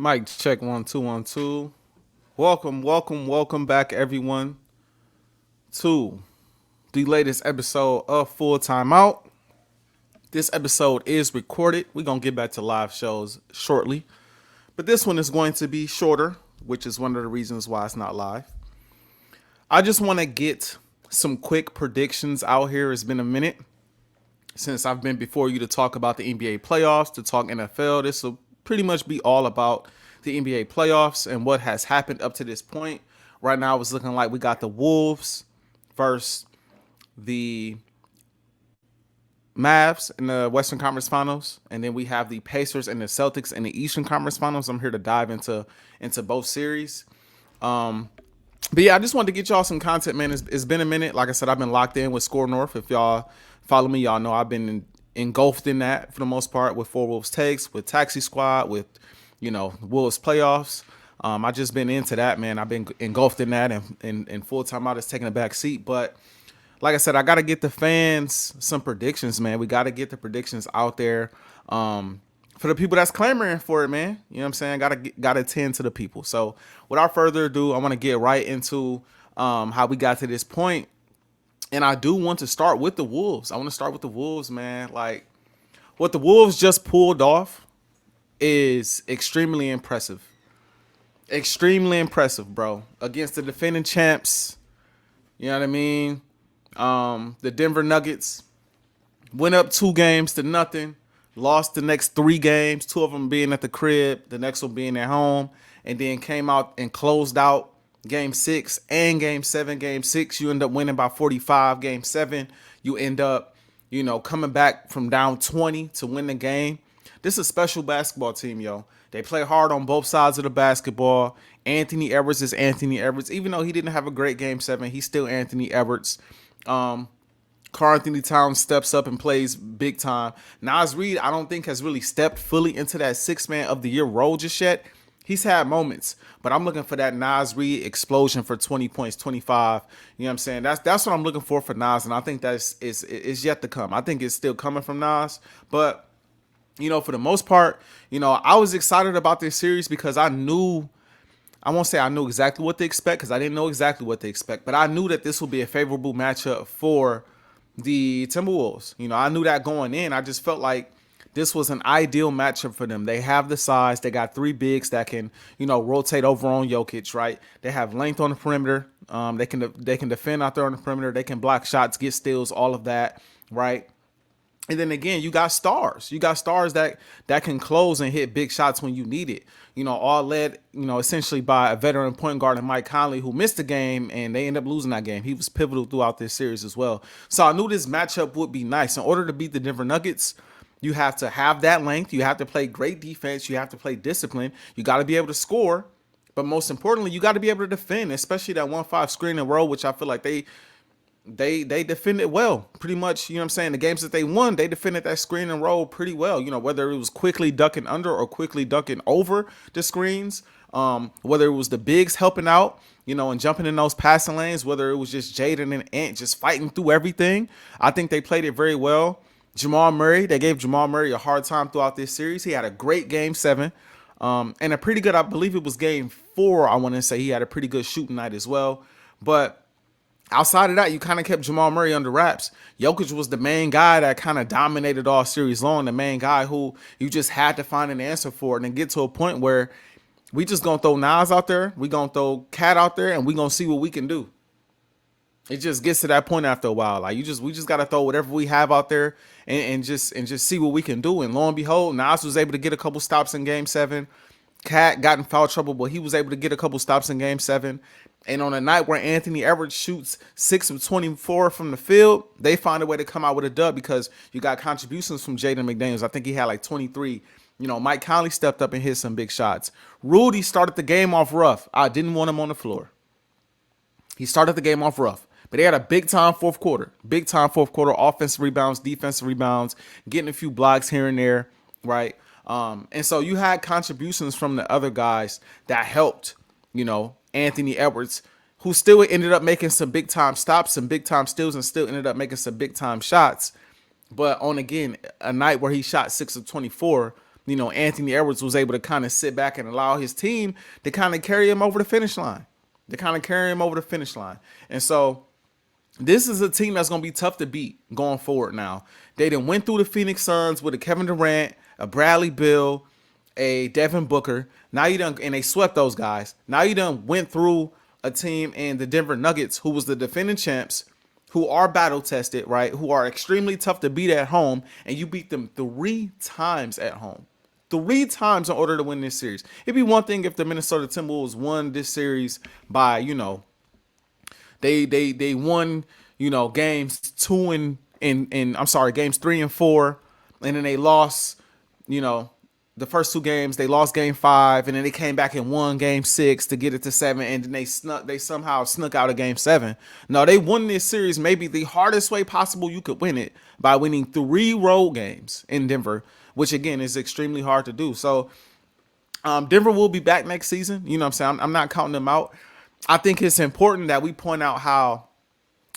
Mic check 1 2 1 2. Welcome back, everyone, to the latest episode of Full Timeout. This episode is recorded. We're gonna get back to live shows shortly, but this one is going to be shorter, which is one of the reasons why it's not live. I just want to get some quick predictions out here. It's been a minute since I've been before you to talk about the NBA playoffs, to talk NFL. This will pretty much be all about the NBA playoffs and what has happened up to this point. Right now, it's looking like we got the Wolves versus the Mavs in the Western Conference Finals, and then we have the Pacers and the Celtics in the Eastern Conference Finals. I'm here to dive into both series. But yeah, I just wanted to get y'all some content, man. It's been a minute. Like I said, I've been locked in with Score North. If y'all follow me, y'all know I've been engulfed in that for the most part with Four Wolves Takes, with Taxi Squad, with Wolves playoffs. I just been into that, man. I've been engulfed in that, and full time out is taking a back seat. But like I said, I got to get the fans some predictions, man. We got to get the predictions out there for the people that's clamoring for it, man. You know what I'm saying? Got to attend to the people. So without further ado, I want to get right into how we got to this point. And I do want to start with the Wolves. I want to start with the Wolves, man. Like, what the Wolves just pulled off is extremely impressive. Extremely impressive, bro. Against the defending champs. You know what I mean? The Denver Nuggets went up 2-0, lost the next 3 games, 2 of them being at the crib, the next one being at home, and then came out and closed out Game 6 and Game 7. Game 6, you end up winning by 45. Game 7, you end up, coming back from down 20 to win the game. This is a special basketball team, yo. They play hard on both sides of the basketball. Anthony Edwards is Anthony Edwards. Even though he didn't have a great Game 7, he's still Anthony Edwards. Karl Anthony Towns steps up and plays big time. Naz Reid, I don't think has really stepped fully into that 6-man of the year role just yet. He's had moments, but I'm looking for that Naz Reid explosion for 20 points, 25. You know what I'm saying? That's what I'm looking for Naz, and I think is yet to come. I think it's still coming from Naz, but for the most part, I was excited about this series because I won't say I knew exactly what to expect because I didn't know exactly what to expect, but I knew that this would be a favorable matchup for the Timberwolves. I knew that going in. I just felt like this was an ideal matchup for them. They have the size. They got 3 bigs that can, rotate over on Jokic, right? They have length on the perimeter. They can defend out there on the perimeter. They can block shots, get steals, all of that, right? And then again, you got stars. You got stars that can close and hit big shots when you need it. All led, essentially by a veteran point guard in Mike Conley, who missed the game, and they ended up losing that game. He was pivotal throughout this series as well. So I knew this matchup would be nice. In order to beat the Denver Nuggets, you have to have that length. You have to play great defense. You have to play discipline. You got to be able to score. But most importantly, you got to be able to defend, especially that 1-5 screen and roll, which I feel like they defended well, pretty much. You know what I'm saying? The games that they won, they defended that screen and roll pretty well. Whether it was quickly ducking under or quickly ducking over the screens, whether it was the bigs helping out, and jumping in those passing lanes, whether it was just Jaden and Ant just fighting through everything. I think they played it very well. Jamal Murray, they gave Jamal Murray a hard time throughout this series. He had a great Game 7. And a pretty good, I believe it was Game 4, I want to say he had a pretty good shooting night as well. But outside of that, you kind of kept Jamal Murray under wraps. Jokic was the main guy that kind of dominated all series long, the main guy who you just had to find an answer for and then get to a point where we just going to throw Nas out there, we going to throw Cat out there, and we going to see what we can do. It just gets to that point after a while. Like we just got to throw whatever we have out there and just see what we can do. And lo and behold, Nas was able to get a couple stops in Game 7. Cat got in foul trouble, but he was able to get a couple stops in Game 7. And on a night where Anthony Edwards shoots 6 of 24 from the field, they find a way to come out with a dub because you got contributions from Jaden McDaniels. I think he had like 23. Mike Conley stepped up and hit some big shots. Rudy started the game off rough. I didn't want him on the floor. He started the game off rough. But they had a big-time fourth quarter. Big-time fourth quarter, offensive rebounds, defensive rebounds, getting a few blocks here and there, right? And so you had contributions from the other guys that helped, Anthony Edwards, who still ended up making some big-time stops, some big-time steals, and still ended up making some big-time shots. But on, again, a night where he shot 6 of 24, Anthony Edwards was able to kind of sit back and allow his team to kind of carry him over the finish line. And so this is a team that's going to be tough to beat going forward now. They done went through the Phoenix Suns with a Kevin Durant, a Bradley Beal, a Devin Booker. Now you done, and they swept those guys. Now you done went through a team in the Denver Nuggets, who was the defending champs, who are battle tested, right? Who are extremely tough to beat at home, and you beat them 3 times at home. 3 times in order to win this series. It'd be one thing if the Minnesota Timberwolves won this series by, they won, games games 3 and 4, and then they lost, the first 2 games. They lost game 5, and then they came back and won game 6 to get it to 7, and then they somehow snuck out of game 7. No, they won this series maybe the hardest way possible you could win it, by winning 3 road games in Denver, which again is extremely hard to do. So Denver will be back next season. You know what I'm saying? I'm not counting them out. I think it's important that we point out how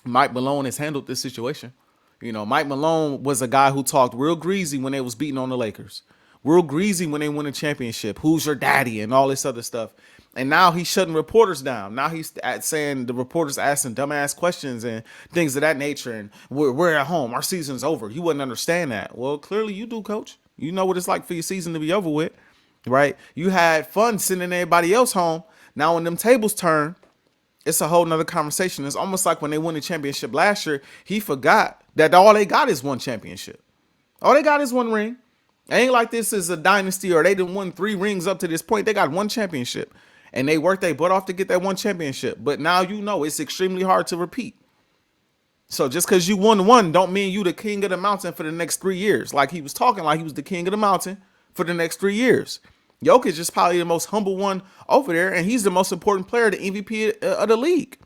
Mike Malone has handled this situation. Mike Malone was a guy who talked real greasy when they was beating on the Lakers. Real greasy when they win a championship. Who's your daddy and all this other stuff. And now he's shutting reporters down. Now he's saying the reporters asking dumbass questions and things of that nature. And we're at home. Our season's over. You wouldn't understand that. Well, clearly you do, coach. You know what it's like for your season to be over with, right? You had fun sending everybody else home. Now when them tables turn, it's a whole nother conversation. It's almost like when they won the championship last year, he forgot that all they got is one championship. All they got is one ring. It ain't like this is a dynasty or they done won 3 rings up to this point. They got one championship, and they worked their butt off to get that one championship. But now it's extremely hard to repeat. So just because you won one don't mean you the king of the mountain for the next 3 years. Like he was talking like he was the king of the mountain for the next 3 years. Jokic is probably the most humble one over there, and he's the most important player, the MVP of the league.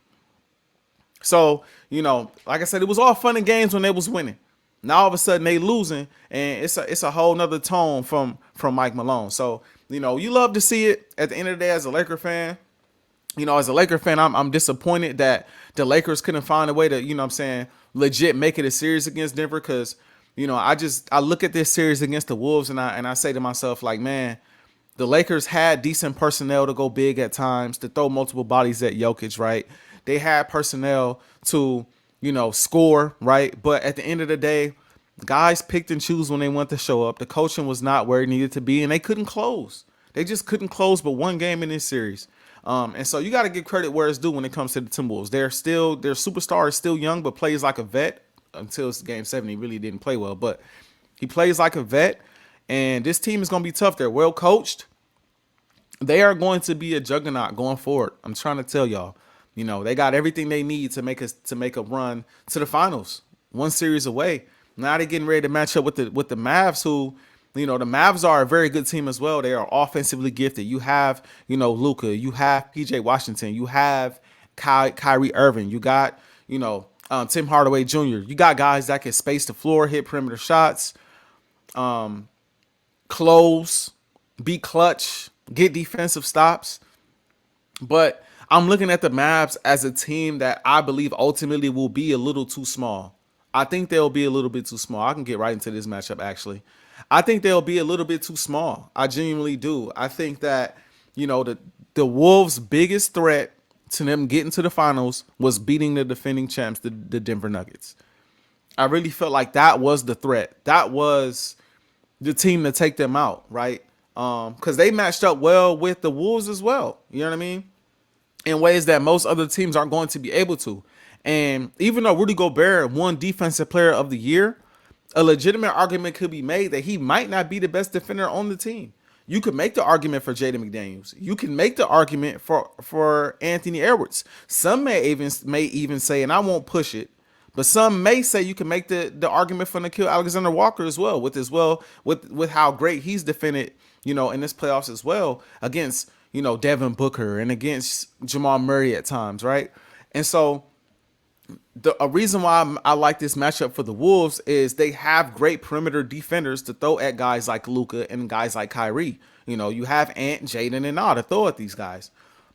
So, like I said, it was all fun and games when they was winning. Now all of a sudden they losing, and it's a whole nother tone from Mike Malone. So, you love to see it at the end of the day as a Laker fan. As a Laker fan, I'm disappointed that the Lakers couldn't find a way to, legit make it a series against Denver. Cause, I look at this series against the Wolves and I say to myself, like, man, the Lakers had decent personnel to go big at times, to throw multiple bodies at Jokic, right? They had personnel to, score, right? But at the end of the day, guys picked and choose when they want to show up. The coaching was not where it needed to be, and they couldn't close. They just couldn't close but one game in this series. And so you got to give credit where it's due when it comes to the Timberwolves. Their superstar is still young, but plays like a vet. Until game 7, he really didn't play well, but he plays like a vet. And this team is going to be tough. They're well coached. They are going to be a juggernaut going forward. I'm trying to tell y'all. They got everything they need to make a run to the finals. One series away. Now they're getting ready to match up with the Mavs, who, the Mavs are a very good team as well. They are offensively gifted. You have, Luka. You have PJ Washington. You have Kyrie Irving. You got, Tim Hardaway Jr. You got guys that can space the floor, hit perimeter shots, close, be clutch, get defensive stops. But I'm looking at the Mavs as a team that I believe ultimately will be a little too small. I think they'll be a little bit too small. I can get right into this matchup, actually. I think they'll be a little bit too small. I genuinely do. I think that, the Wolves' biggest threat to them getting to the finals was beating the defending champs, the Denver Nuggets. I really felt like that was the threat. That was the team to take them out, right? Because they matched up well with the Wolves as well. You know what I mean? In ways that most other teams aren't going to be able to. And even though Rudy Gobert won Defensive Player of the Year, a legitimate argument could be made that he might not be the best defender on the team. You could make the argument for Jaden McDaniels. You can make the argument for Anthony Edwards. Some may even say, and I won't push it, but some may say you can make the argument for Nickeil Alexander-Walker as well, with how great he's defended, in this playoffs as well against, Devin Booker and against Jamal Murray at times, right? And so a reason why I like this matchup for the Wolves is they have great perimeter defenders to throw at guys like Luka and guys like Kyrie. You have Ant, Jaden, and all to throw at these guys.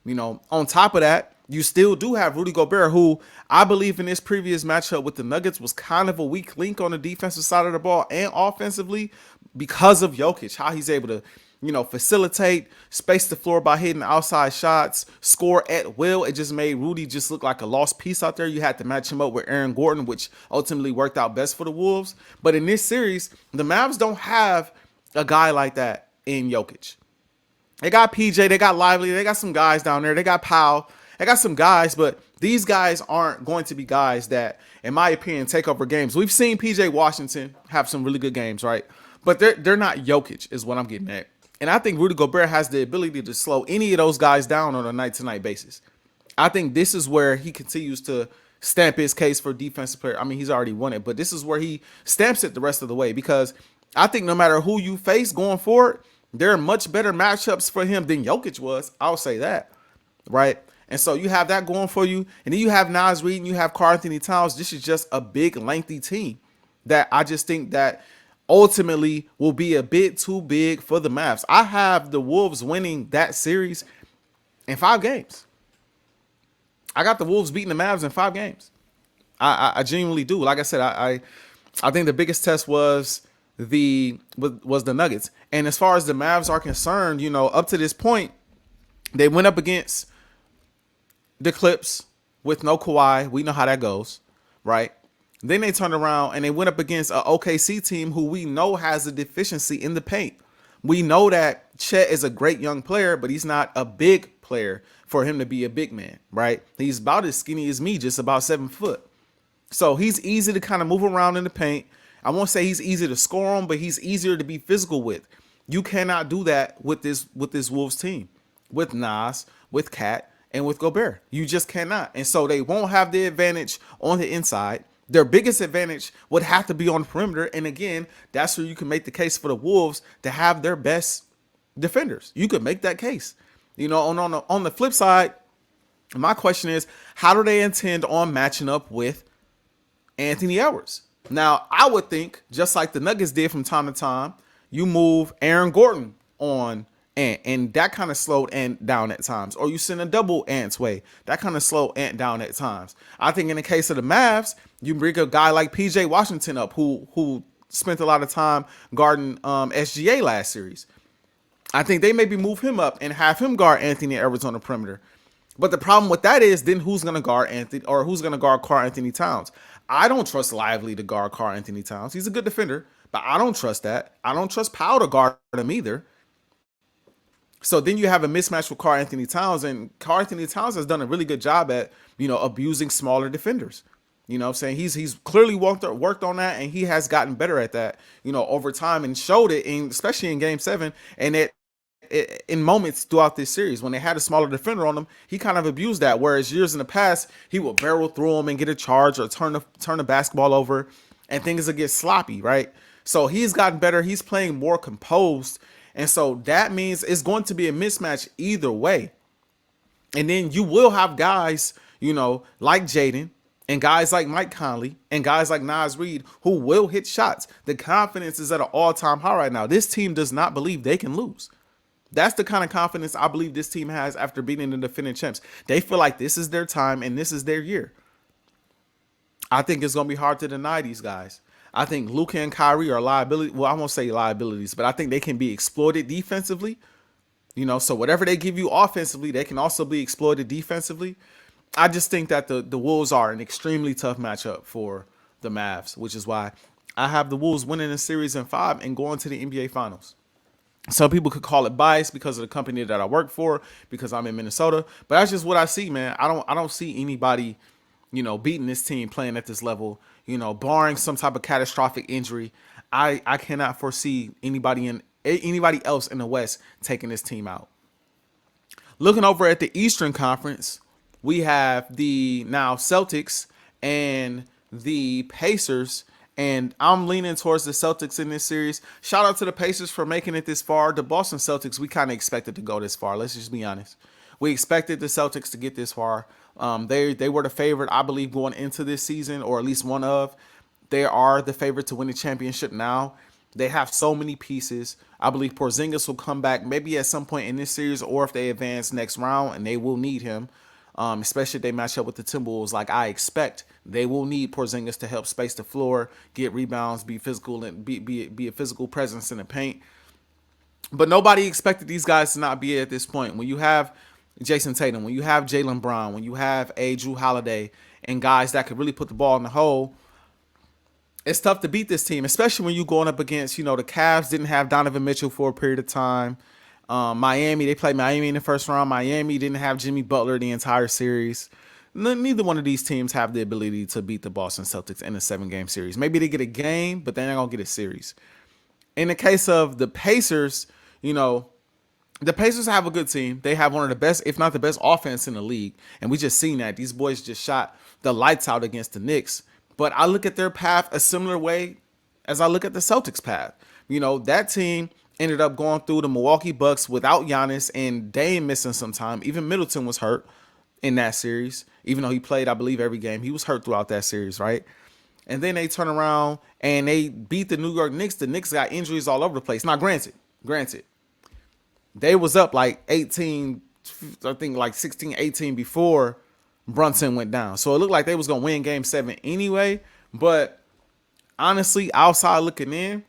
On top of that, you still do have Rudy Gobert, who I believe in this previous matchup with the Nuggets was kind of a weak link on the defensive side of the ball and offensively. because of Jokic, how he's able to, facilitate, space the floor by hitting outside shots, score at will. It just made Rudy just look like a lost piece out there. You had to match him up with Aaron Gordon, which ultimately worked out best for the Wolves. But in this series, the Mavs don't have a guy like that in Jokic. They got PJ, they got Lively, they got some guys down there, they got Powell, they got some guys, but these guys aren't going to be guys that, in my opinion, take over games. We've seen PJ Washington have some really good games, right? But they're not Jokic, is what I'm getting at. And I think Rudy Gobert has the ability to slow any of those guys down on a night-to-night basis. I think this is where he continues to stamp his case for defensive player. I mean, he's already won it, but this is where he stamps it the rest of the way, because I think no matter who you face going forward, there are much better matchups for him than Jokic was. I'll say that, right? And so you have that going for you. And then you have Naz Reid and you have Karl Anthony Towns. This is just a big, lengthy team that I just think that ultimately will be a bit too big for the Mavs. I have the Wolves winning that series in 5 games. I got the Wolves beating the Mavs in 5 games. I genuinely do. Like I said, I think the biggest test was the Nuggets. And as far as the Mavs are concerned, up to this point, they went up against the Clips with no Kawhi. We know how that goes, right? Then they turned around and they went up against an OKC team who we know has a deficiency in the paint. We know that Chet is a great young player, but he's not a big player for him to be a big man, right? He's about as skinny as me, just about 7 foot. So he's easy to kind of move around in the paint. I won't say he's easy to score on, but he's easier to be physical with. You cannot do that with this Wolves team, with Nas, with Cat, and with Gobert. You just cannot. And so they won't have the advantage on the inside. Their biggest advantage would have to be on the perimeter. And again, that's where you can make the case for the Wolves to have their best defenders. You could make that case. On the flip side, my question is, how do they intend on matching up with Anthony Edwards? Now, I would think, just like the Nuggets did from time to time, you move Aaron Gordon on Ant, and that kind of slowed Ant down at times. Or you send a double Ant's way. That kind of slowed Ant down at times. I think in the case of the Mavs, you bring a guy like PJ Washington up who spent a lot of time guarding SGA last series. I think they maybe move him up and have him guard Anthony Edwards on the perimeter. But the problem with that is then who's going to guard Anthony, or who's going to guard Karl Anthony Towns? I don't trust Lively to guard Karl Anthony Towns. He's a good defender, but I don't trust that. I don't trust Powell to guard him either. So then you have a mismatch with Karl Anthony Towns, and Karl Anthony Towns has done a really good job at, abusing smaller defenders. You know what I'm saying? He's clearly worked on that, and he has gotten better at that, over time, and showed it especially in game 7 and in moments throughout this series. When they had a smaller defender on him, he kind of abused that. Whereas years in the past, he would barrel through him and get a charge or turn the basketball over, and things would get sloppy, right? So he's gotten better. He's playing more composed. And so that means it's going to be a mismatch either way. And then you will have guys, like Jaden and guys like Mike Conley and guys like Naz Reid who will hit shots. The confidence is at an all-time high right now. This team does not believe they can lose. That's the kind of confidence I believe this team has after beating the defending champs. They feel like this is their time and this is their year. I think it's going to be hard to deny these guys. I think Luka and Kyrie are liability. Well, I won't say liabilities, but I think they can be exploited defensively. So whatever they give you offensively, they can also be exploited defensively. I just think that the Wolves are an extremely tough matchup for the Mavs, which is why I have the Wolves winning the series in 5 and going to the NBA Finals. Some people could call it bias because of the company that I work for, because I'm in Minnesota, but that's just what I see, man. I don't see anybody, beating this team playing at this level, barring some type of catastrophic injury. I cannot foresee anybody else in the West taking this team out. Looking over at the Eastern Conference, we have the now Celtics and the Pacers, and I'm leaning towards the Celtics in this series. Shout out to the Pacers for making it this far. The Boston Celtics, we kind of expected to go this far. Let's just be honest. We expected the Celtics to get this far. They were the favorite, I believe, going into this season, or at least one of. They are the favorite to win the championship now. They have so many pieces. I believe Porzingis will come back maybe at some point in this series, or if they advance next round, and they will need him. especially if they match up with the Timberwolves. Like I expect, they will need Porzingis to help space the floor, get rebounds, be physical, and be a physical presence in the paint. But nobody expected these guys to not be at this point. When you have Jason Tatum, when you have Jaylen Brown, when you have a Drew Holiday, and guys that could really put the ball in the hole, it's tough to beat this team, especially when you're going up against, the Cavs didn't have Donovan Mitchell for a period of time. Miami, they played Miami in the first round. Miami didn't have Jimmy Butler the entire series. Neither one of these teams have the ability to beat the Boston Celtics in a 7-game series. Maybe they get a game, but they're not going to get a series. In the case of the Pacers, the Pacers have a good team. They have one of the best, if not the best, offense in the league. And we just seen that. These boys just shot the lights out against the Knicks. But I look at their path a similar way as I look at the Celtics path. That team ended up going through the Milwaukee Bucks without Giannis and Dame missing some time. Even Middleton was hurt in that series. Even though he played, I believe, every game. He was hurt throughout that series, right? And then they turn around and they beat the New York Knicks. The Knicks got injuries all over the place. Now, granted, they was up like 18, I think like 16, 18 before Brunson went down. So it looked like they was going to win game 7 anyway. But honestly, outside looking in,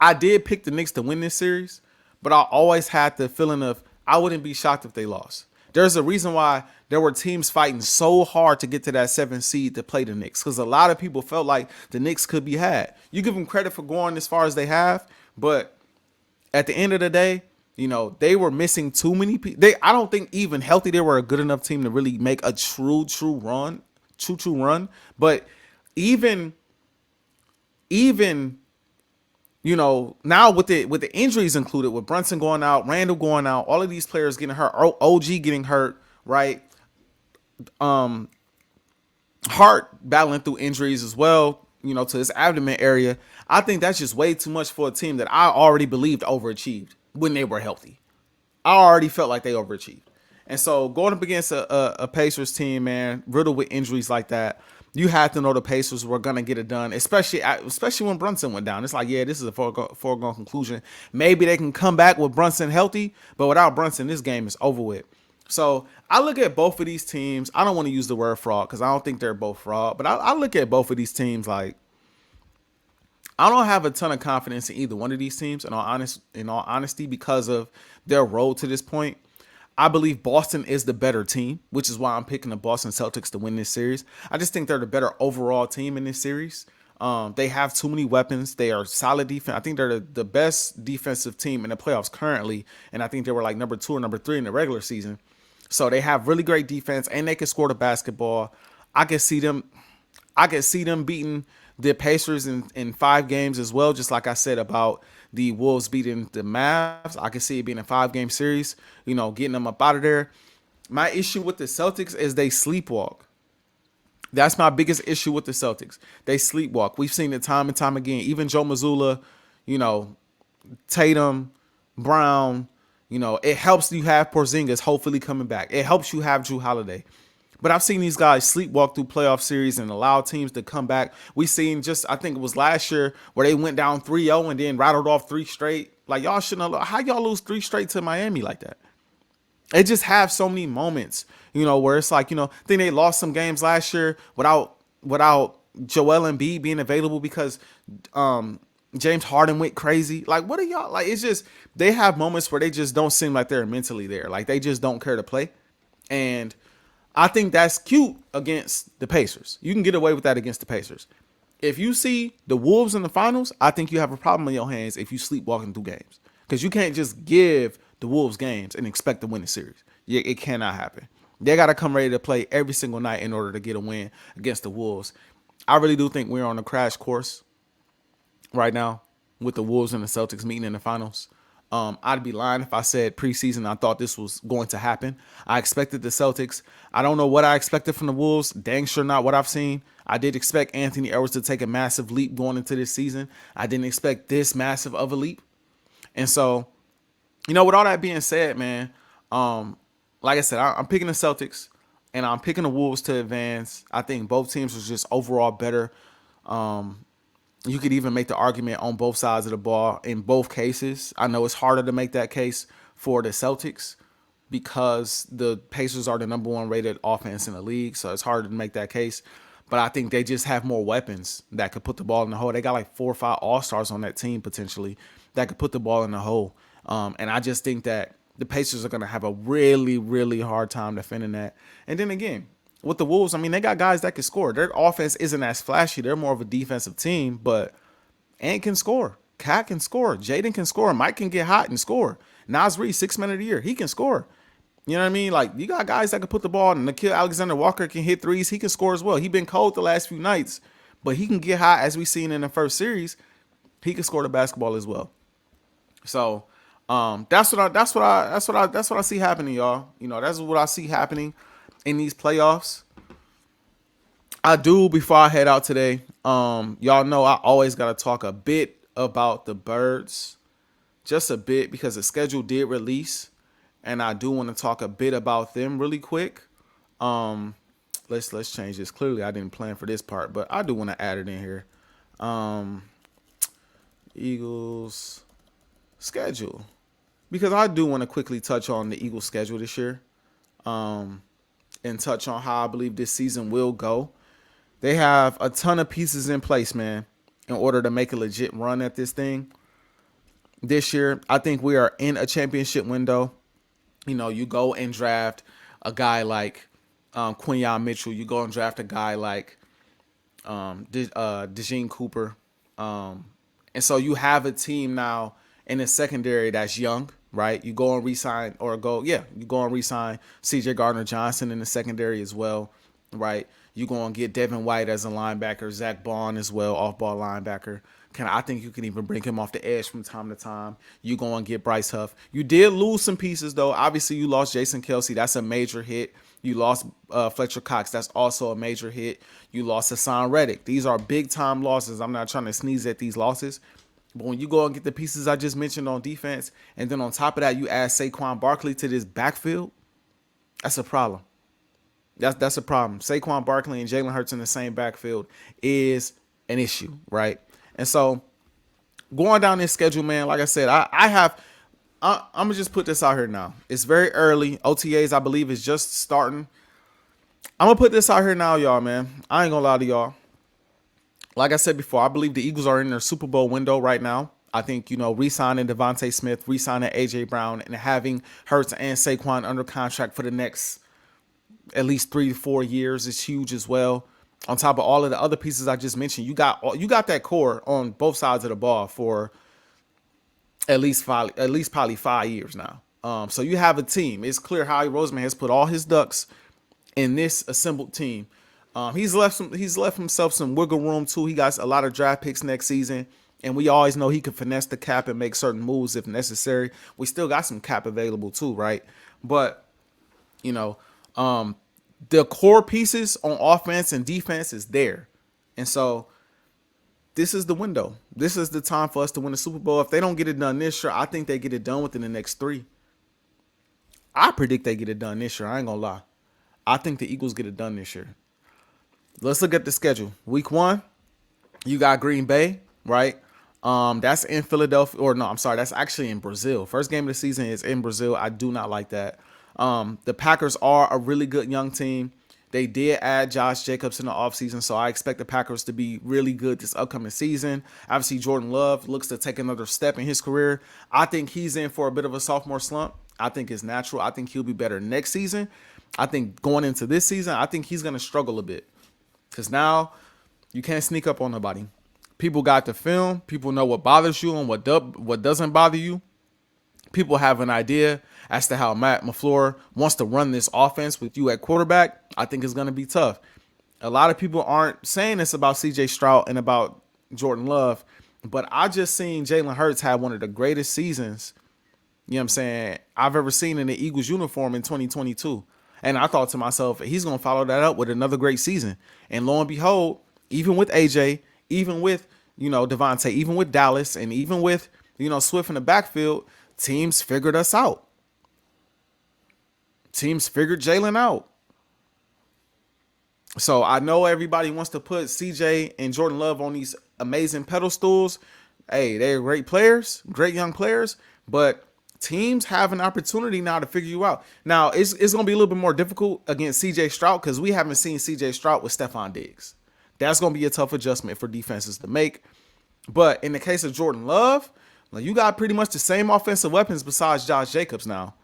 I did pick the Knicks to win this series. But I always had the feeling of I wouldn't be shocked if they lost. There's a reason why there were teams fighting so hard to get to that 7th seed to play the Knicks. Because a lot of people felt like the Knicks could be had. You give them credit for going as far as they have. But at the end of the day, they were missing too many people. I don't think even healthy, they were a good enough team to really make a true run. But even, now with the injuries included, with Brunson going out, Randall going out, all of these players getting hurt, OG getting hurt, right? Hart battling through injuries as well, to his abdomen area. I think that's just way too much for a team that I already believed overachieved when they were healthy. I already felt like they overachieved. And so going up against a Pacers team, man, riddled with injuries like that, you had to know the Pacers were going to get it done, especially when Brunson went down. It's like, yeah, this is a foregone conclusion. Maybe they can come back with Brunson healthy, but without Brunson, this game is over with. So I look at both of these teams. I don't want to use the word fraud because I don't think they're both fraud, but I look at both of these teams like I don't have a ton of confidence in either one of these teams, in all honesty, because of their road to this point. I believe Boston is the better team, which is why I'm picking the Boston Celtics to win this series. I just think they're the better overall team in this series. They have too many weapons. They are solid defense. I think they're the best defensive team in the playoffs currently, and I think they were like number 2 or number 3 in the regular season. So they have really great defense, and they can score the basketball. I can see them beating the Pacers in 5 games as well, just like I said about the Wolves beating the Mavs. I can see it being a 5-game series, getting them up out of there. My issue with the Celtics is they sleepwalk. That's my biggest issue with the Celtics. They sleepwalk. We've seen it time and time again. Even Joe Mazzulla, Tatum, Brown, it helps you have Porzingis hopefully coming back. It helps you have Drew Holiday. But I've seen these guys sleepwalk through playoff series and allow teams to come back. We seen I think it was last year where they went down 3-0 and then rattled off 3 straight. Like y'all shouldn't have. How y'all lose 3 straight to Miami like that? They just have so many moments, where it's like, I think they lost some games last year without Joel Embiid being available because James Harden went crazy. Like, what are y'all like? It's just they have moments where they just don't seem like they're mentally there. Like they just don't care to play, and I think that's cute against the Pacers. You can get away with that against the Pacers. If you see the Wolves in the finals, I think you have a problem in your hands if you sleepwalking through games. Because you can't just give the Wolves games and expect to win the series. It cannot happen. They got to come ready to play every single night in order to get a win against the Wolves. I really do think we're on a crash course right now with the Wolves and the Celtics meeting in the finals. I'd be lying if I said preseason I thought this was going to happen. I expected the Celtics. I don't know what I expected from the Wolves. Dang sure not what I've seen. I did expect Anthony Edwards to take a massive leap going into this season. I didn't expect this massive of a leap. And so, with all that being said, man, like I said, I'm picking the Celtics and I'm picking the Wolves to advance. I think both teams are just overall better. You could even make the argument on both sides of the ball in both cases. I know it's harder to make that case for the Celtics, because the Pacers are the number one rated offense in the league. So it's hard to make that case. But I think they just have more weapons that could put the ball in the hole. They got like 4 or 5 all-stars on that team potentially that could put the ball in the hole. And I just think that the Pacers are going to have a really, really hard time defending that. And then again, with the Wolves, I mean, they got guys that can score. Their offense isn't as flashy. They're more of a defensive team, but Ant can score. Cat can score. Jaden can score. Mike can get hot and score. Nas Reed, 6 man of the year. He can score. You know what I mean? Like, you got guys that can put the ball, and Nikhil Alexander-Walker can hit threes. He can score as well. He been cold the last few nights, but he can get hot, as we seen in the first series. He can score the basketball as well. So, that's what I see happening, y'all. You know, that's what I see happening in these playoffs. I do, before I head out today, y'all know I always gotta talk a bit about the Birds, just a bit, because the schedule did release, and I do want to talk a bit about them really quick. Let's change this. Clearly, I didn't plan for this part, but I do want to add it in here. Eagles schedule, because I do want to quickly touch on the Eagles schedule this year, and touch on how I believe this season will go. They have a ton of pieces in place, man, in order to make a legit run at this thing. This year, I think we are in a championship window. You know, you go and draft a guy like Quinyon Mitchell. You go and draft a guy like DeJean Cooper. And so you have a team now in the secondary that's young, right? You go and re-sign CJ Gardner-Johnson in the secondary as well, right? You go and get Devin White as a linebacker, Zach Bond as well, off-ball linebacker. I think you can even bring him off the edge from time to time. You go and get Bryce Huff. You did lose some pieces, though. Obviously, you lost Jason Kelsey. That's a major hit. You lost Fletcher Cox. That's also a major hit. You lost Hassan Reddick. These are big-time losses. I'm not trying to sneeze at these losses. But when you go and get the pieces I just mentioned on defense, and then on top of that, you add Saquon Barkley to this backfield, that's a problem. That's a problem. Saquon Barkley and Jalen Hurts in the same backfield is an issue, right? And so going down this schedule, man, like I said, I'm going to just put this out here now. It's very early. OTAs, I believe, is just starting. I'm going to put this out here now, y'all, man. I ain't going to lie to y'all. Like I said before, I believe the Eagles are in their Super Bowl window right now. I think, you know, re-signing Devontae Smith, re-signing A.J. Brown, and having Hurts and Saquon under contract for the next at least 3 to 4 years is huge as well. On top of all of the other pieces I just mentioned, you got that core on both sides of the ball for at least probably 5 years now. So you have a team. It's clear Howie Roseman has put all his ducks in this assembled team. He's left himself some wiggle room too. He got a lot of draft picks next season, and we always know he can finesse the cap and make certain moves if necessary. We still got some cap available too, right? But you know, the core pieces on offense and defense is there. And so this is the window. This is the time for us to win the Super Bowl. If they don't get it done this year, I think they get it done within the next 3. I predict they get it done this year. I ain't going to lie. I think the Eagles get it done this year. Let's look at the schedule. Week 1, you got Green Bay, right? That's in Philadelphia. Or no, I'm sorry. That's actually in Brazil. First game of the season is in Brazil. I do not like that. The Packers are a really good young team. They did add Josh Jacobs in the offseason, so I expect the Packers to be really good this upcoming season. Obviously, Jordan Love looks to take another step in his career. I think he's in for a bit of a sophomore slump. I think it's natural. I think he'll be better next season. I think going into this season, I think he's going to struggle a bit because now you can't sneak up on nobody. People got the film. People know what bothers you and what doesn't bother you. People have an idea as to how Matt LaFleur wants to run this offense with you at quarterback. I think it's going to be tough. A lot of people aren't saying this about C.J. Stroud and about Jordan Love, but I just seen Jalen Hurts have one of the greatest seasons, you know what I'm saying, I've ever seen in the Eagles uniform in 2022. And I thought to myself, he's going to follow that up with another great season. And lo and behold, even with A.J., even with, you know, Devontae, even with Dallas, and even with, you know, Swift in the backfield, teams figured us out. Teams figured Jalen out. So I know everybody wants to put CJ and Jordan Love on these amazing pedestals. Hey, they're great players, great young players. But teams have an opportunity now to figure you out. Now, it's going to be a little bit more difficult against C.J. Stroud because we haven't seen C.J. Stroud with Stephon Diggs. That's going to be a tough adjustment for defenses to make. But in the case of Jordan Love, like, you got pretty much the same offensive weapons besides Josh Jacobs now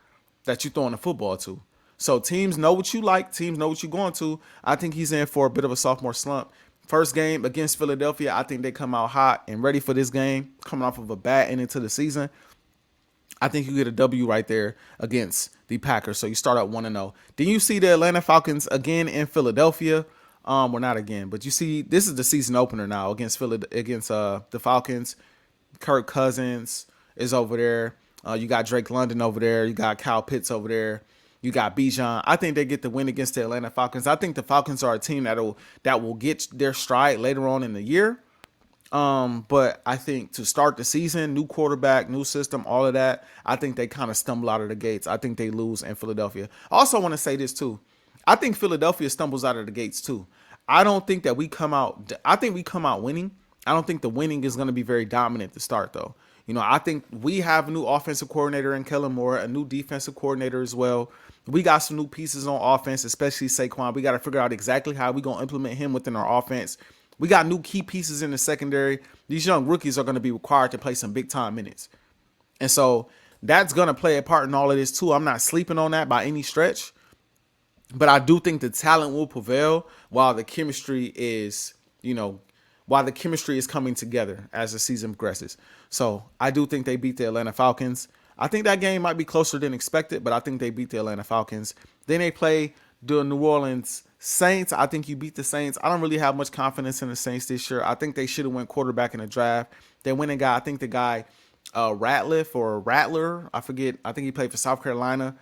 that you're throwing the football to. So teams know what you like. Teams know what you're going to. I think he's in for a bit of a sophomore slump. First game against Philadelphia, I think they come out hot and ready for this game, coming off of a bad ending to the season. I think you get a W right there against the Packers. So you start out 1-0. Then you see the Atlanta Falcons again in Philadelphia. Well, not again, but you see this is the season opener now against the Falcons. Kirk Cousins is over there. You got Drake London over there. You got Kyle Pitts over there. You got Bijan. I think they get the win against the Atlanta Falcons. I think the Falcons are a team that will get their stride later on in the year. But I think to start the season, new quarterback, new system, all of that, I think they kind of stumble out of the gates. I think they lose in Philadelphia. I also want to say this too. I think Philadelphia stumbles out of the gates too. I don't think that we come out. I think we come out winning. I don't think the winning is going to be very dominant to start though. I think we have a new offensive coordinator in Kellen Moore, a new defensive coordinator as well. We got some new pieces on offense, especially Saquon. We got to figure out exactly how we're going to implement him within our offense. We got new key pieces in the secondary. These young rookies are going to be required to play some big time minutes. And so that's going to play a part in all of this too. I'm not sleeping on that by any stretch. But I do think the talent will prevail while the chemistry is, coming together as the season progresses. So I do think they beat the Atlanta Falcons. I think that game might be closer than expected, but I think they beat the Atlanta Falcons. Then they play the New Orleans Saints. I think you beat the Saints. I don't really have much confidence in the Saints this year. I think they should have went quarterback in the draft. They went and got, I think the guy, Ratliff or Rattler. I forget. I think he played for South Carolina.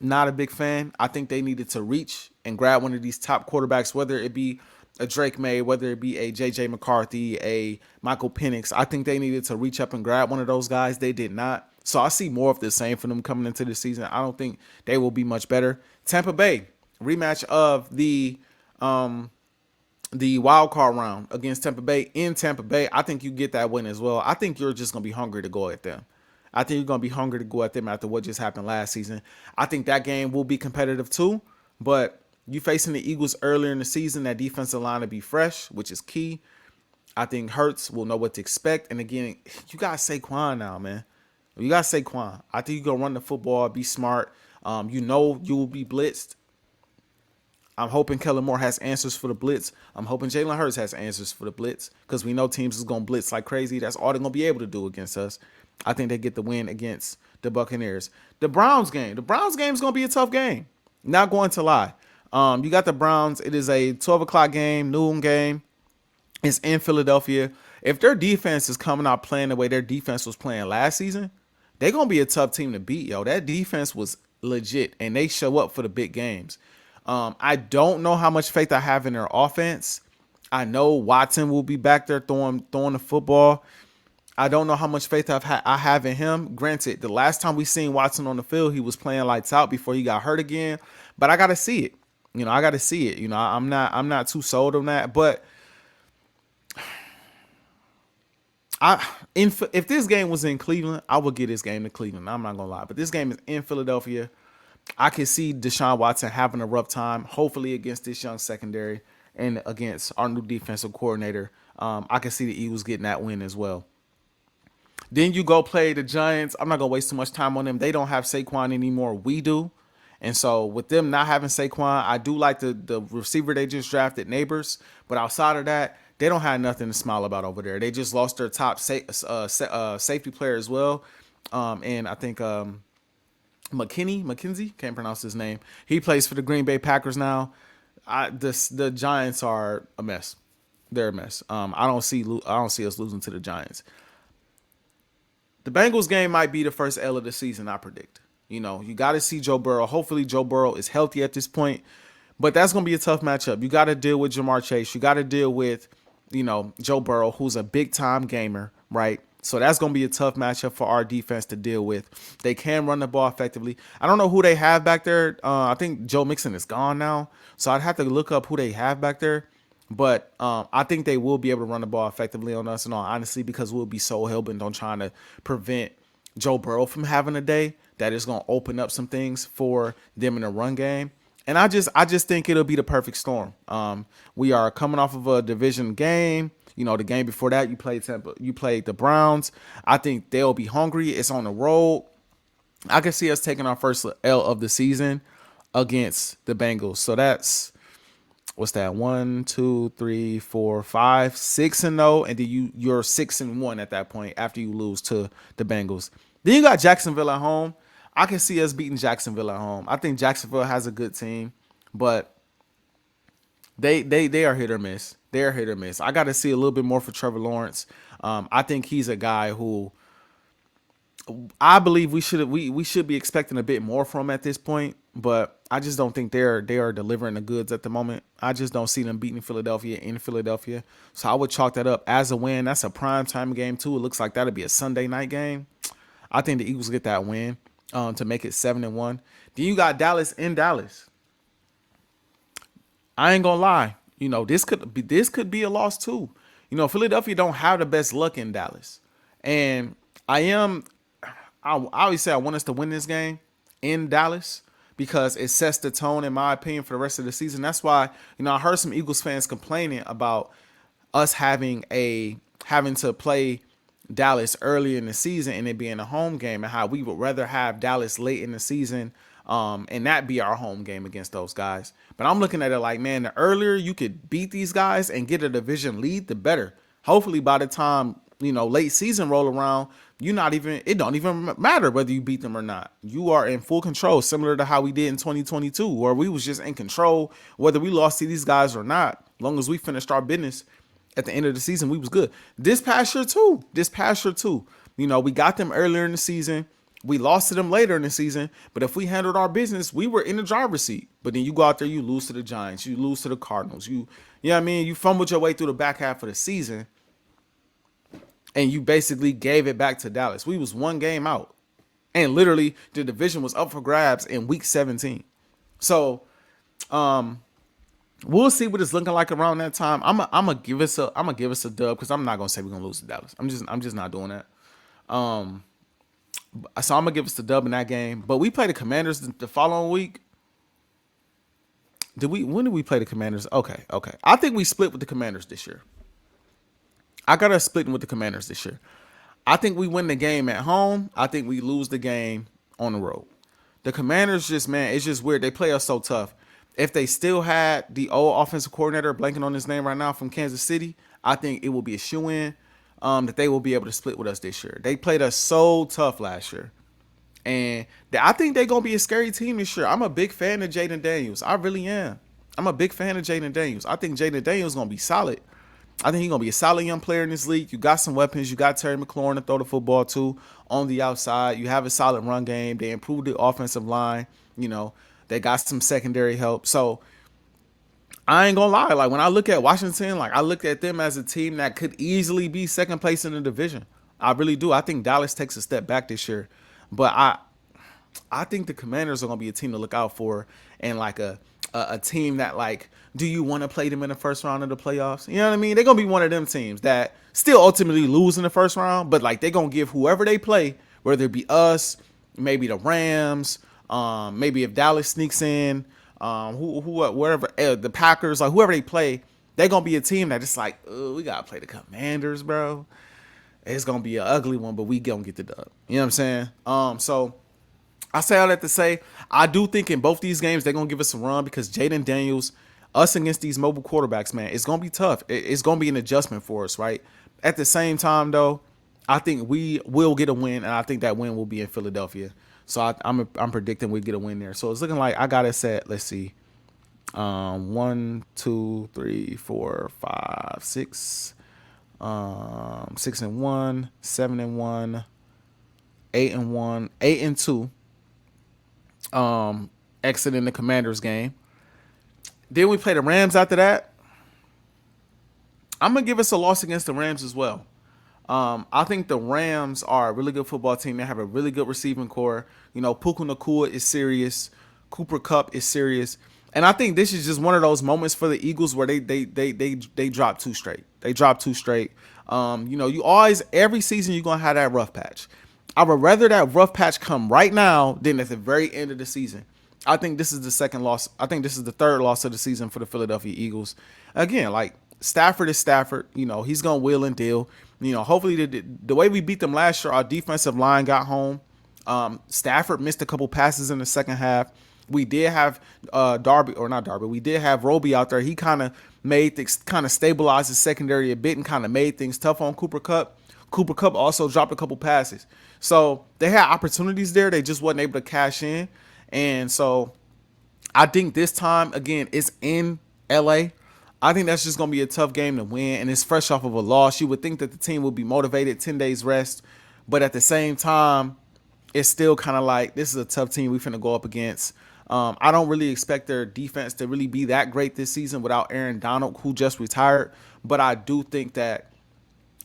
Not a big fan. I think they needed to reach and grab one of these top quarterbacks, whether it be a Drake May, whether it be a J.J. McCarthy, a Michael Penix. I think they needed to reach up and grab one of those guys. They did not. So I see more of the same for them coming into the season. I don't think they will be much better. Tampa Bay, rematch of the wild card round against Tampa Bay in Tampa Bay. I think you get that win as well. I think you're just going to be hungry to go at them. I think you're going to be hungry to go at them after what just happened last season. I think that game will be competitive too, but you facing the Eagles earlier in the season, that defensive line to be fresh, which is key. I think Hurts will know what to expect. And again, you got Saquon now, man. You got Saquon. I think you're going to run the football, be smart. You will be blitzed. I'm hoping Kellen Moore has answers for the blitz. I'm hoping Jalen Hurts has answers for the blitz because we know teams is going to blitz like crazy. That's all they're going to be able to do against us. I think they get the win against the Buccaneers. The Browns game. The Browns game is going to be a tough game. Not going to lie. You got the Browns. It is a 12 o'clock game, noon game. It's in Philadelphia. If their defense is coming out playing the way their defense was playing last season, they're going to be a tough team to beat, yo. That defense was legit, and they show up for the big games. I don't know how much faith I have in their offense. I know Watson will be back there throwing the football. I don't know how much faith I have in him. Granted, the last time we seen Watson on the field, he was playing lights out before he got hurt again. But I got to see it. I got to see it. I'm not too sold on that. But if this game was in Cleveland, I would get this game to Cleveland. I'm not gonna lie. But this game is in Philadelphia. I can see Deshaun Watson having a rough time. Hopefully against this young secondary and against our new defensive coordinator. I can see the Eagles getting that win as well. Then you go play the Giants. I'm not going to waste too much time on them. They don't have Saquon anymore. We do. And so with them not having Saquon, I do like the receiver they just drafted, Neighbors. But outside of that, they don't have nothing to smile about over there. They just lost their top safety player as well. And I think McKenzie, can't pronounce his name. He plays for the Green Bay Packers now. The Giants are a mess. They're a mess. I don't see us losing to the Giants. The Bengals game might be the first L of the season, I predict. You got to see Joe Burrow. Hopefully Joe Burrow is healthy at this point. But that's going to be a tough matchup. You got to deal with Jamar Chase. You got to deal with, Joe Burrow, who's a big-time gamer, right? So that's going to be a tough matchup for our defense to deal with. They can run the ball effectively. I don't know who they have back there. I think Joe Mixon is gone now. So I'd have to look up who they have back there. But I think they will be able to run the ball effectively on us, in all honesty, because we'll be so hell-bent on trying to prevent Joe Burrow from having a day that is going to open up some things for them in the run game. And I just think it'll be the perfect storm. We are coming off of a division game. You know, the game before that, you played the Browns. I think they'll be hungry. It's on the road. I can see us taking our first L of the season against the Bengals. So that's what's that? 1, 2, 3, 4, 5, 6-0, and then you're 6-1 at that point after you lose to the Bengals. Then you got Jacksonville at home. I can see us beating Jacksonville at home. I think Jacksonville has a good team, but they are hit or miss. They are hit or miss. I got to see a little bit more for Trevor Lawrence. I think he's a guy who I believe we should be expecting a bit more from at this point, but I just don't think they are delivering the goods at the moment. I just don't see them beating Philadelphia in Philadelphia. So I would chalk that up as a win. That's a prime time game too. It looks like that'll be a Sunday night game. I think the Eagles get that win to make it 7-1. Then you got Dallas in Dallas. I ain't gonna lie. You know, this could be a loss too. You know, Philadelphia don't have the best luck in Dallas. And I always say I want us to win this game in Dallas because it sets the tone, in my opinion, for the rest of the season. That's why, you know, I heard some Eagles fans complaining about us having to play Dallas early in the season and it being a home game, and how we would rather have Dallas late in the season and that be our home game against those guys. But I'm looking at it like, man, the earlier you could beat these guys and get a division lead, the better. Hopefully by the time, you know, late season roll around, it don't even matter whether you beat them or not. You are in full control, similar to how we did in 2022, where we was just in control whether we lost to these guys or not. As long as we finished our business at the end of the season, we was good. This past year too. You know, we got them earlier in the season. We lost to them later in the season, but if we handled our business, we were in the driver's seat. But then you go out there, you lose to the Giants, you lose to the Cardinals, you know what I mean? You fumbled your way through the back half of the season, and you basically gave it back to Dallas. We was one game out, and literally the division was up for grabs in week 17. So, we'll see what it's looking like around that time. I'm gonna give us a dub because I'm not gonna say we're gonna lose to Dallas. I'm just not doing that. So I'm gonna give us the dub in that game. But we play the Commanders the following week. When did we play the Commanders? Okay. I think we split with the Commanders this year. I got us splitting with the Commanders this year. I think we win the game at home. I think we lose the game on the road. The Commanders it's just weird. They play us so tough. If they still had the old offensive coordinator, blanking on his name right now, from Kansas City, I think it will be a shoe-in that they will be able to split with us this year. They played us so tough last year. And I think they're going to be a scary team this year. I'm a big fan of Jaden Daniels. I really am. I'm a big fan of Jaden Daniels. I think Jaden Daniels is going to be solid. I think he's going to be a solid young player in this league. You got some weapons. You got Terry McLaurin to throw the football to on the outside. You have a solid run game. They improved the offensive line. You know, they got some secondary help. So I ain't going to lie. Like, when I look at Washington, like, I look at them as a team that could easily be second place in the division. I really do. I think Dallas takes a step back this year. But I think the Commanders are going to be a team to look out for, and like a team that, like, do you want to play them in the first round of the playoffs? You know what I mean? They're going to be one of them teams that still ultimately lose in the first round, but like they're going to give whoever they play, whether it be us, maybe the Rams, maybe if Dallas sneaks in, wherever, the Packers, like whoever they play, they're going to be a team that it's like, we got to play the Commanders, bro. It's going to be an ugly one, but we going to get the dub. You know what I'm saying? So I say all that to say, I do think in both these games, they're going to give us a run because Jaden Daniels, us against these mobile quarterbacks, man, it's going to be tough. It's going to be an adjustment for us, right? At the same time, though, I think we will get a win, and I think that win will be in Philadelphia. So I'm predicting we get a win there. So it's looking like I got it set. Let's see. 1, 2, 3, 4, 5, 6. 6-1, 7-1, 8-1, 8-2. Exiting the Commanders game. Then we play the Rams after that. I'm gonna give us a loss against the Rams as well. I think the Rams are a really good football team. They have a really good receiving core. You know, Puka Nacua is serious. Cooper Kupp is serious. And I think this is just one of those moments for the Eagles where they drop two straight. They drop two straight. You know, you always, every season you're gonna have that rough patch. I would rather that rough patch come right now than at the very end of the season. I think this is the second loss. I think this is the third loss of the season for the Philadelphia Eagles. Again, like Stafford is Stafford. He's going to wheel and deal. Hopefully the way we beat them last year, our defensive line got home. Stafford missed a couple passes in the second half. We did have Darby, or not Darby. We did have Roby out there. He kind of made things, kind of stabilized the secondary a bit and kind of made things tough on Cooper Kupp. Cooper Kupp also dropped a couple passes. So they had opportunities there. They just wasn't able to cash in. And so I think this time, again, it's in LA. I think that's just going to be a tough game to win. And it's fresh off of a loss. You would think that the team would be motivated, 10 days rest. But at the same time, it's still kind of like, this is a tough team we finna go up against. I don't really expect their defense to really be that great this season without Aaron Donald, who just retired. But I do think that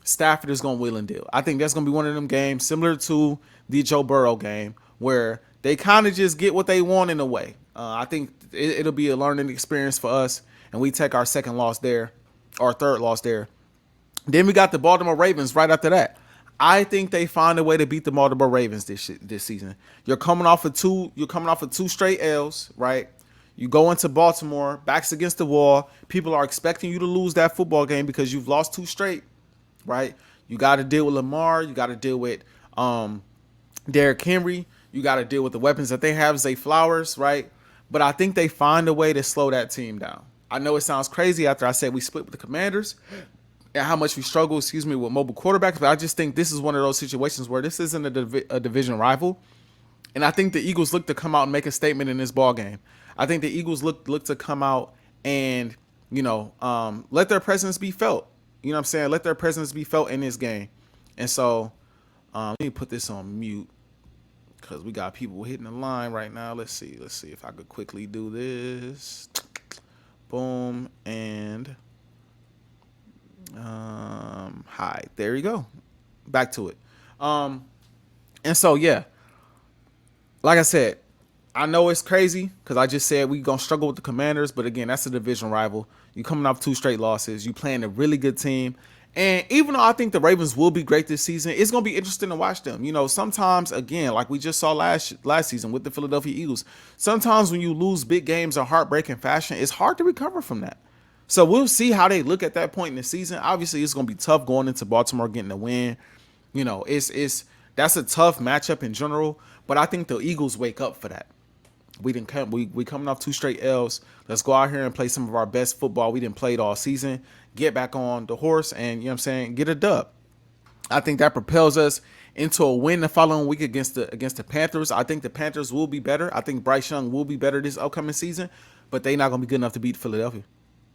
Stafford is going to wheel and deal. I think that's going to be one of them games similar to the Joe Burrow game where they kind of just get what they want in a way. I think it'll be a learning experience for us, and we take our second loss there, or third loss there. Then we got the Baltimore Ravens right after that. I think they find a way to beat the Baltimore Ravens this season. You're coming off of two straight L's, right? You go into Baltimore, backs against the wall. People are expecting you to lose that football game because you've lost 2 straight, right? You got to deal with Lamar. You got to deal with Derrick Henry. You got to deal with the weapons that they have, Zay Flowers, right? But I think they find a way to slow that team down. I know it sounds crazy after I said we split with the Commanders and how much we struggle, with mobile quarterbacks, but I just think this is one of those situations where this isn't a division rival. And I think the Eagles look to come out and make a statement in this ball game. I think the Eagles look to come out and, let their presence be felt. You know what I'm saying? Let their presence be felt in this game. And so let me put this on mute because we got people hitting the line right now. Let's see if I could quickly do this. Boom. And hi. There you go. Back to it. And so, yeah, like I said, I know it's crazy because I just said we're going to struggle with the Commanders. But again, that's a division rival. You coming off 2 straight losses. You playing a really good team. And even though I think the Ravens will be great this season, it's going to be interesting to watch them. Sometimes, again, like we just saw last season with the Philadelphia Eagles, sometimes when you lose big games in heartbreaking fashion, it's hard to recover from that. So we'll see how they look at that point in the season. Obviously, it's going to be tough going into Baltimore getting a win. That's a tough matchup in general, but I think the Eagles wake up for that. We coming off 2 straight L's. Let's go out here and play some of our best football we didn't play all season. Get back on the horse and, get a dub. I think that propels us into a win the following week against the Panthers. I think the Panthers will be better. I think Bryce Young will be better this upcoming season, but they're not going to be good enough to beat Philadelphia.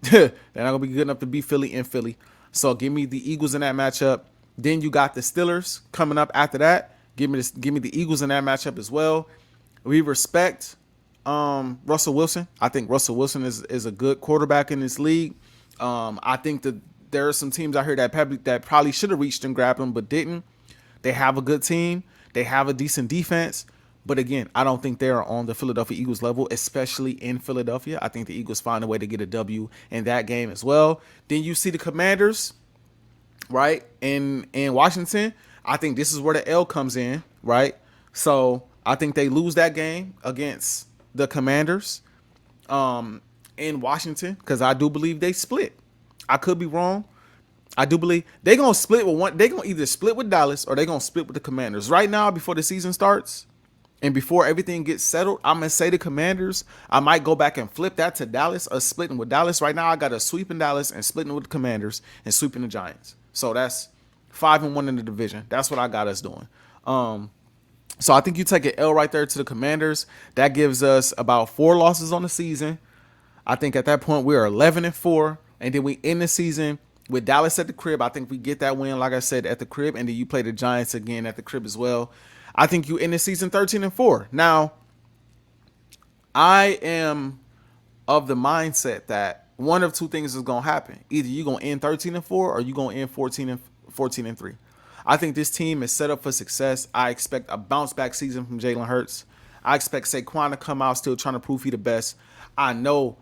They're not going to be good enough to beat Philly in Philly. So give me the Eagles in that matchup. Then you got the Steelers coming up after that. Give me the Eagles in that matchup as well. We respect Russell Wilson. I think Russell Wilson is a good quarterback in this league. I think that there are some teams out here that probably should have reached and grabbed him but didn't. They have a good team. They have a decent defense. But again, I don't think they're on the Philadelphia Eagles level, especially in Philadelphia. I think the Eagles find a way to get a W in that game as well. Then you see the Commanders, right, in Washington. I think this is where the L comes in, right? So I think they lose that game against the Commanders in Washington because I do believe they split. I could be wrong. I do believe they're going to split with one. They're going to either split with Dallas or they're going to split with the Commanders. Right now, before the season starts and before everything gets settled, I'm going to say the Commanders. I might go back and flip that to Dallas or splitting with Dallas. Right now, I got a sweep in Dallas and splitting with the Commanders and sweeping the Giants. So that's 5-1 in the division. That's what I got us doing. So I think you take an L right there to the Commanders. That gives us about 4 losses on the season. I think at that point we're 11-4, and then we end the season with Dallas at the crib. I think we get that win, like I said, at the crib, and then you play the Giants again at the crib as well. I think you end the season 13-4. Now, I am of the mindset that one of 2 things is gonna happen. Either you're gonna end 13-4 or you're gonna end 14-3. I think this team is set up for success. I expect a bounce back season from Jalen Hurts. I expect Saquon to come out still trying to prove he the best. I know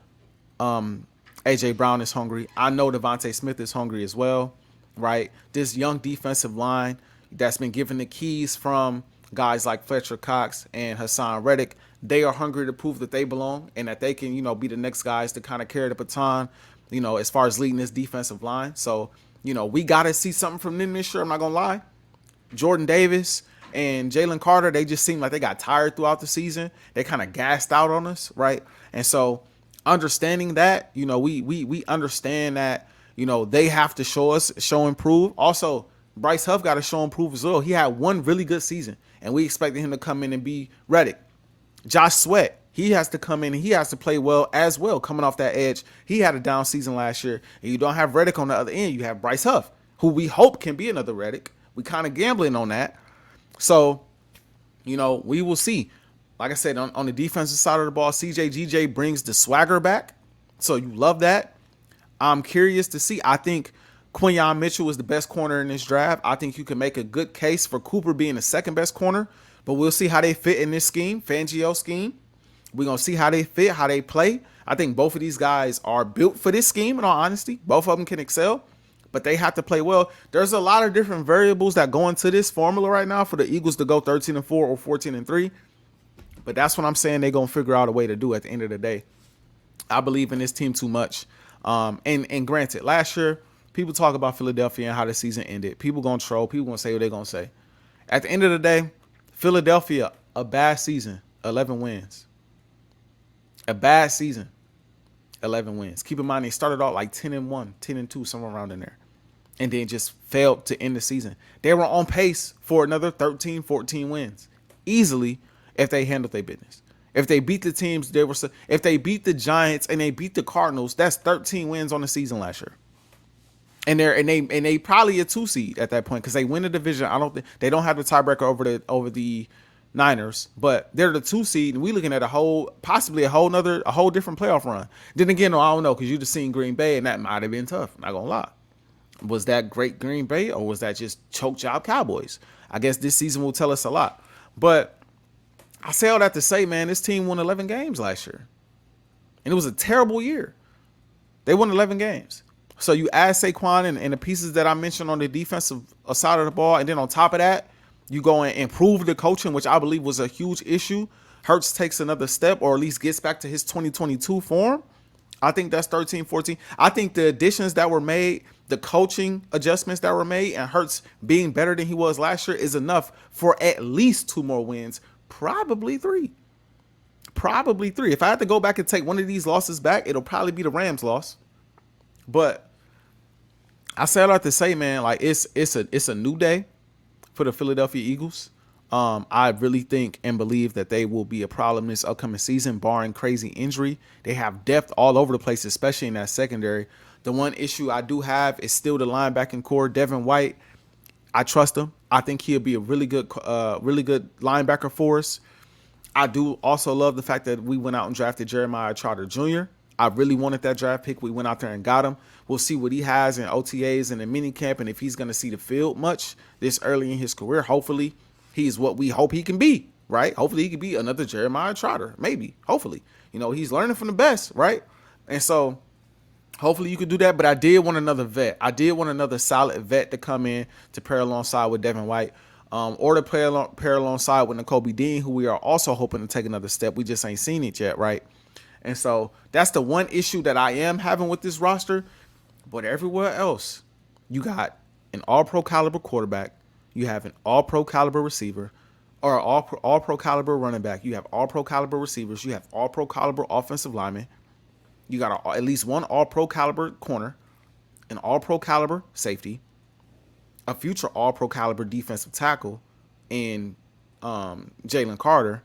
A.J. Brown is hungry. I know Devontae Smith is hungry as well, right? This young defensive line, that's been given the keys from guys like Fletcher Cox and Hassan Reddick. They are hungry to prove that they belong and that they can, be the next guys to kind of carry the baton, as far as leading this defensive line. So, we got to see something from them this year. I'm not going to lie. Jordan Davis and Jalen Carter, they just seem like they got tired throughout the season. They kind of gassed out on us, right? And so understanding that, we understand that, they have to show improve. Also, Bryce Huff got to show improve as well. He had one really good season, and we expected him to come in and be ready. Josh Sweat, he has to come in and he has to play well as well, coming off that edge. He had a down season last year, and you don't have Reddick on the other end. You have Bryce Huff, who we hope can be another Reddick. We kind of gambling on that. So, we will see. Like I said, on the defensive side of the ball, CJ brings the swagger back. So you love that. I'm curious to see. I think Quinyon Mitchell is the best corner in this draft. I think you can make a good case for Cooper being the second best corner, but we'll see how they fit in this scheme, Fangio scheme. We're going to see how they fit, how they play. I think both of these guys are built for this scheme, in all honesty. Both of them can excel, but they have to play well. There's a lot of different variables that go into this formula right now for the Eagles to go 13-4 or 14-3. But that's what I'm saying they're going to figure out a way to do at the end of the day. I believe in this team too much. And granted, last year, people talk about Philadelphia and how the season ended. People going to troll. People going to say what they're going to say. At the end of the day, Philadelphia, a bad season, 11 wins. A bad season, 11 wins. Keep in mind, they started out like 10-1, 10-2, somewhere around in there. And then just failed to end the season. They were on pace for another 13, 14 wins. Easily, if they handled their business. If they beat the teams, if they beat the Giants and they beat the Cardinals, that's 13 wins on the season last year. And they probably a 2 seed at that point because they win the division. I don't think they don't have the tiebreaker over the Niners, but they're the 2 seed, and we looking at possibly a whole different playoff run. Then again, I don't know because you just seen Green Bay, and that might have been tough. Not gonna lie, was that great Green Bay or was that just choke job Cowboys? I guess this season will tell us a lot. But I say all that to say, man, this team won 11 games last year, and it was a terrible year. They won 11 games. So you add Saquon and the pieces that I mentioned on the defensive side of the ball, and then on top of that, you go and improve the coaching, which I believe was a huge issue. Hurts takes another step or at least gets back to his 2022 form. I think that's 13, 14. I think the additions that were made, the coaching adjustments that were made, and Hurts being better than he was last year is enough for at least 2 more wins, probably 3. Probably 3. If I had to go back and take one of these losses back, it'll probably be the Rams loss. But I said I have to say, man, like it's a new day for the Philadelphia Eagles. I really think and believe that they will be a problem this upcoming season, barring crazy injury. They have depth all over the place, especially in that secondary. The one issue I do have is still the linebacking core. Devin White, I trust him. I think he'll be a really good linebacker for us. I do also love the fact that we went out and drafted Jeremiah Trotter Jr. I really wanted that draft pick. We went out there and got him. We'll see what he has in OTAs and in minicamp and if he's going to see the field much this early in his career. Hopefully, he's what we hope he can be, right? Hopefully, he can be another Jeremiah Trotter. Maybe. Hopefully. He's learning from the best, right? And so, hopefully you could do that. But I did want another vet. I did want another solid vet to come in to pair alongside with Devin White. Or to pair alongside with Nakobe Dean, who we are also hoping to take another step. We just ain't seen it yet, right? And so that's the one issue that I am having with this roster. But everywhere else, you got an all-pro caliber quarterback. You have an all-pro caliber receiver or all-pro caliber running back. You have all-pro caliber receivers. You have all-pro caliber offensive linemen. You got at least one all-pro caliber corner, an all-pro caliber safety, a future all-pro caliber defensive tackle in Jalen Carter.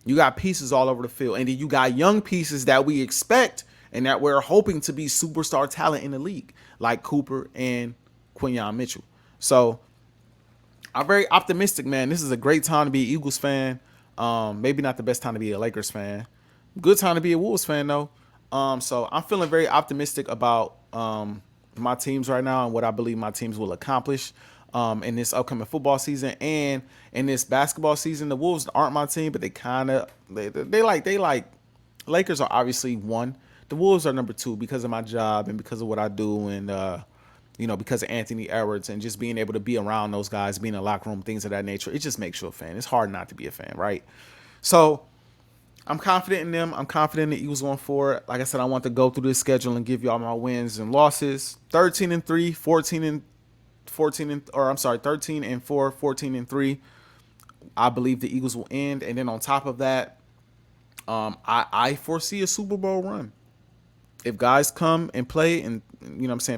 You got pieces all over the field. And then you got young pieces that we expect and that we're hoping to be superstar talent in the league, like Cooper and Quinyon Mitchell. So I'm very optimistic, man. This is a great time to be an Eagles fan. Maybe not the best time to be a Lakers fan. Good time to be a Wolves fan, though. So I'm feeling very optimistic about my teams right now and what I believe my teams will accomplish in this upcoming football season and in this basketball season. The Wolves aren't my team, but they like Lakers are obviously 1. The Wolves are number 2 because of my job and because of what I do and because of Anthony Edwards and just being able to be around those guys, being in the locker room, things of that nature. It just makes you a fan. It's hard not to be a fan, right? So I'm confident in them. I'm confident in the Eagles going forward. Like I said, I want to go through this schedule and give y'all my wins and losses. 13-3, 13-4, 14-3. I believe the Eagles will end. And then on top of that, I foresee a Super Bowl run. If guys come and play and,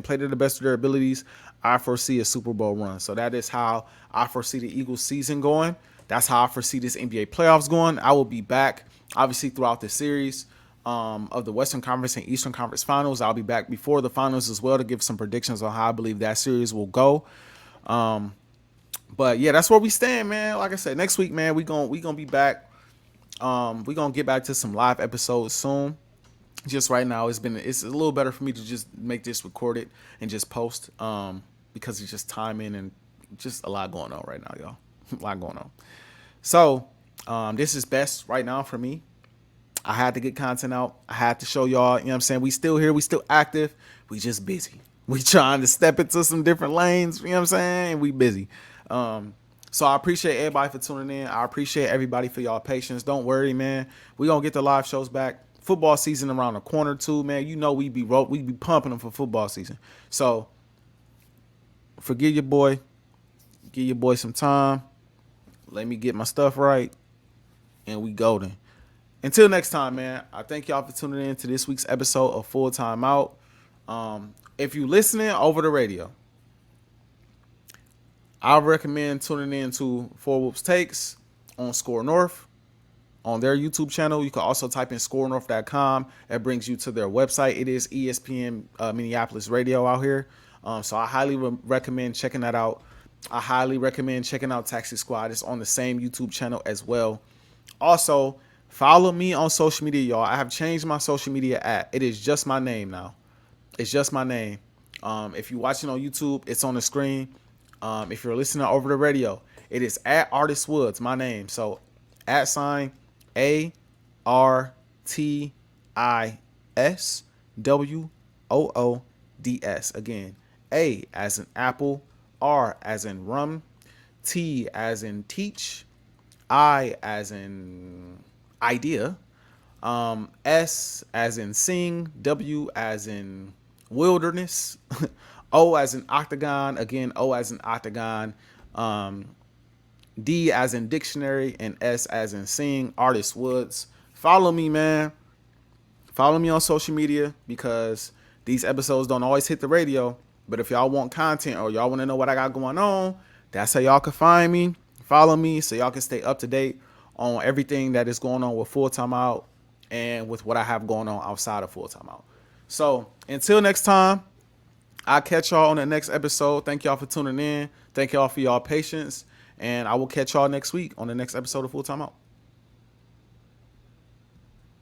play to the best of their abilities, I foresee a Super Bowl run. So that is how I foresee the Eagles season going. That's how I foresee this NBA playoffs going. I will be back, obviously, throughout the series of the Western Conference and Eastern Conference Finals. I'll be back before the finals as well to give some predictions on how I believe that series will go. But yeah, that's where we stand, man. Like I said, next week, man, we gonna be back. We gonna get back to some live episodes soon. Just right now, it's a little better for me to just make this recorded and just post because it's just timing and just a lot going on right now, y'all. A lot going on. So this is best right now for me. I had to get content out. I had to show y'all, we still here. We still active. We just busy. We trying to step into some different lanes. We busy. So I appreciate everybody for tuning in. I appreciate everybody for y'all patience. Don't worry, man. We gonna get the live shows back. Football season around the corner too, man. We be pumping them for football season. So forgive your boy. Give your boy some time. Let me get my stuff right. And we golden. Until next time, man. I thank y'all for tuning in to this week's episode of Full Time Out. If you listening over the radio, I recommend tuning in to Four Whoops Takes on Score North on their YouTube channel. You can also type in scorenorth.com. That brings you to their website. It is ESPN Minneapolis Radio out here. So I highly recommend checking that out. I highly recommend checking out Taxi Squad. It's on the same YouTube channel as well. Also, follow me on social media, y'all. I have changed my social media app. It is just my name now. It's just my name. If you're watching on YouTube, it's on the screen. If you're listening over the radio, it is at Artis Woods, my name. So @ ARTISWOODS. Again, A as in apple, R as in rum, T as in teach, I as in idea, S as in sing, W as in wilderness, O as in octagon, again, O as in octagon, D as in dictionary, and S as in sing, Artis Woods. Follow me, man. Follow me on social media because these episodes don't always hit the radio. But if y'all want content or y'all want to know what I got going on, that's how y'all can find me. Follow me so y'all can stay up to date on everything that is going on with Full Time Out and with what I have going on outside of Full Time Out. So until next time, I'll catch y'all on the next episode. Thank y'all for tuning in. Thank y'all for y'all patience. And I will catch y'all next week on the next episode of Full Time Out.